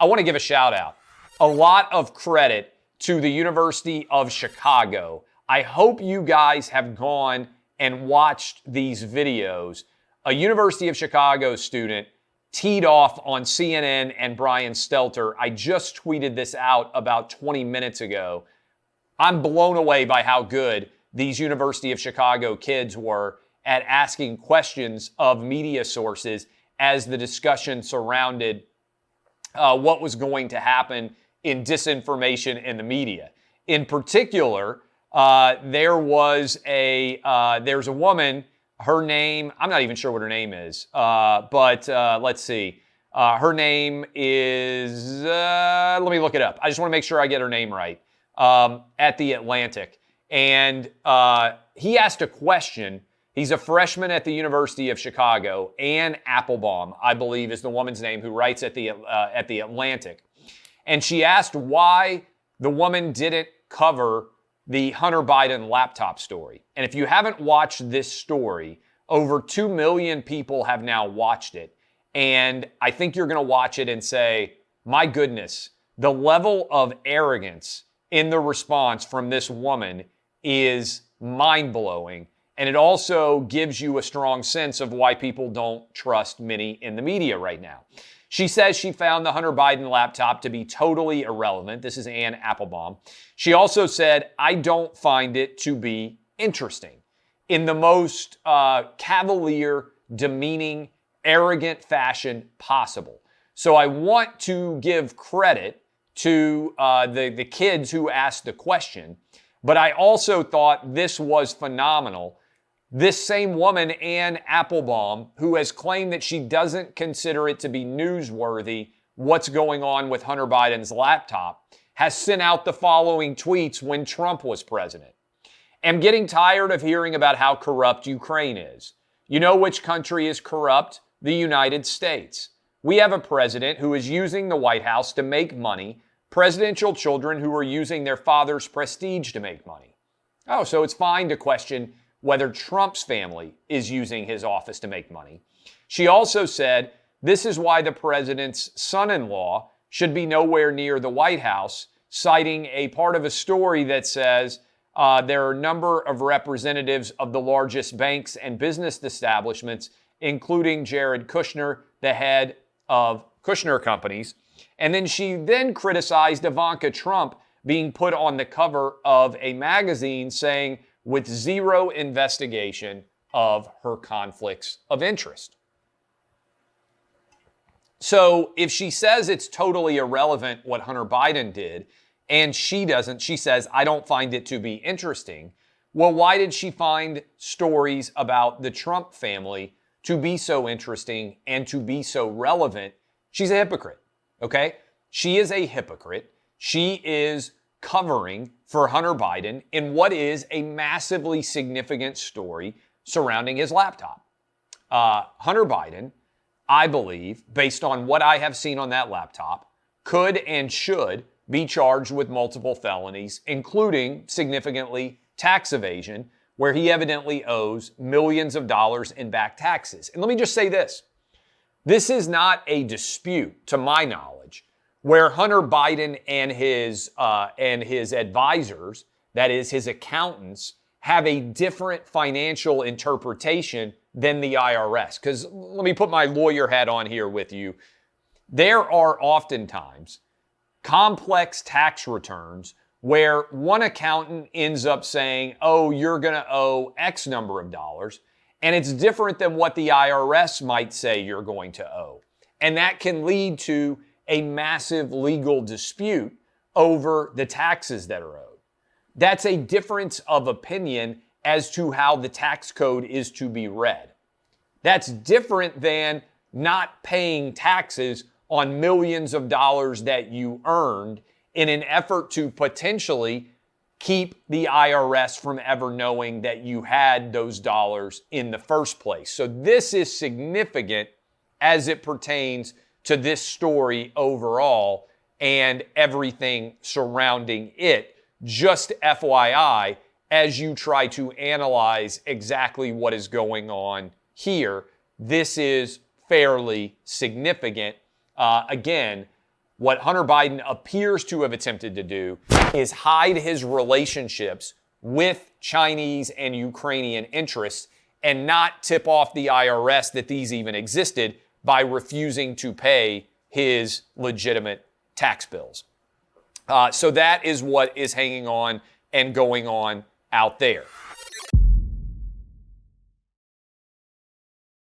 I want to give a shout out. A lot of credit to the University of Chicago. I hope you guys have gone and watched these videos. A University of Chicago student teed off on CNN and Brian Stelter. I just tweeted this out about 20 minutes ago. I'm blown away by how good these University of Chicago kids were at asking questions of media sources as the discussion surrounded what was going to happen in disinformation in the media. In particular, there's a woman. Her name, I'm not even sure what her name is, but let's see. Her name is, let me look it up. I just want to make sure I get her name right, at the Atlantic. And he asked a question. He's a freshman at the University of Chicago. Ann Applebaum, I believe, is the woman's name, who writes at the Atlantic. And she asked why the woman didn't cover the Hunter Biden laptop story. And if you haven't watched this story, over 2 million people have now watched it. And I think you're going to watch it and say, my goodness, the level of arrogance in the response from this woman is mind-blowing. And it also gives you a strong sense of why people don't trust many in the media right now. She says she found the Hunter Biden laptop to be totally irrelevant. This is Ann Applebaum. She also said, I don't find it to be interesting, in the most cavalier, demeaning, arrogant fashion possible. So I want to give credit to the kids who asked the question, but I also thought this was phenomenal. This same woman, Ann Applebaum, who has claimed that she doesn't consider it to be newsworthy what's going on with Hunter Biden's laptop, has sent out the following tweets when Trump was president. Am getting tired of hearing about how corrupt Ukraine is. You know which country is corrupt? The United States. We have a president who is using the White House to make money, presidential children who are using their father's prestige to make money. Oh, so it's fine to question whether Trump's family is using his office to make money. She also said, this is why the president's son-in-law should be nowhere near the White House, citing a part of a story that says there are a number of representatives of the largest banks and business establishments, including Jared Kushner, the head of Kushner Companies. And then she criticized Ivanka Trump being put on the cover of a magazine saying, with zero investigation of her conflicts of interest. So if she says it's totally irrelevant what Hunter Biden did, and she doesn't, she says, I don't find it to be interesting. Well, why did she find stories about the Trump family to be so interesting and to be so relevant? She's a hypocrite, okay? She is a hypocrite. She is covering for Hunter Biden in what is a massively significant story surrounding his laptop. Hunter Biden, I believe, based on what I have seen on that laptop, could and should be charged with multiple felonies, including significantly tax evasion, where he evidently owes millions of dollars in back taxes. And let me just say this. This is not a dispute, to my knowledge, where Hunter Biden and his advisors, that is his accountants, have a different financial interpretation than the IRS. Because let me put my lawyer hat on here with you. There are oftentimes complex tax returns where one accountant ends up saying, oh, you're going to owe X number of dollars, and it's different than what the IRS might say you're going to owe. And that can lead to a massive legal dispute over the taxes that are owed. That's a difference of opinion as to how the tax code is to be read. That's different than not paying taxes on millions of dollars that you earned in an effort to potentially keep the IRS from ever knowing that you had those dollars in the first place. So this is significant as it pertains to this story overall and everything surrounding it. Just FYI, as you try to analyze exactly what is going on here, this is fairly significant. Again, What Hunter Biden appears to have attempted to do is hide his relationships with Chinese and Ukrainian interests and not tip off the IRS that these even existed by refusing to pay his legitimate tax bills. So that is what is hanging on and going on out there.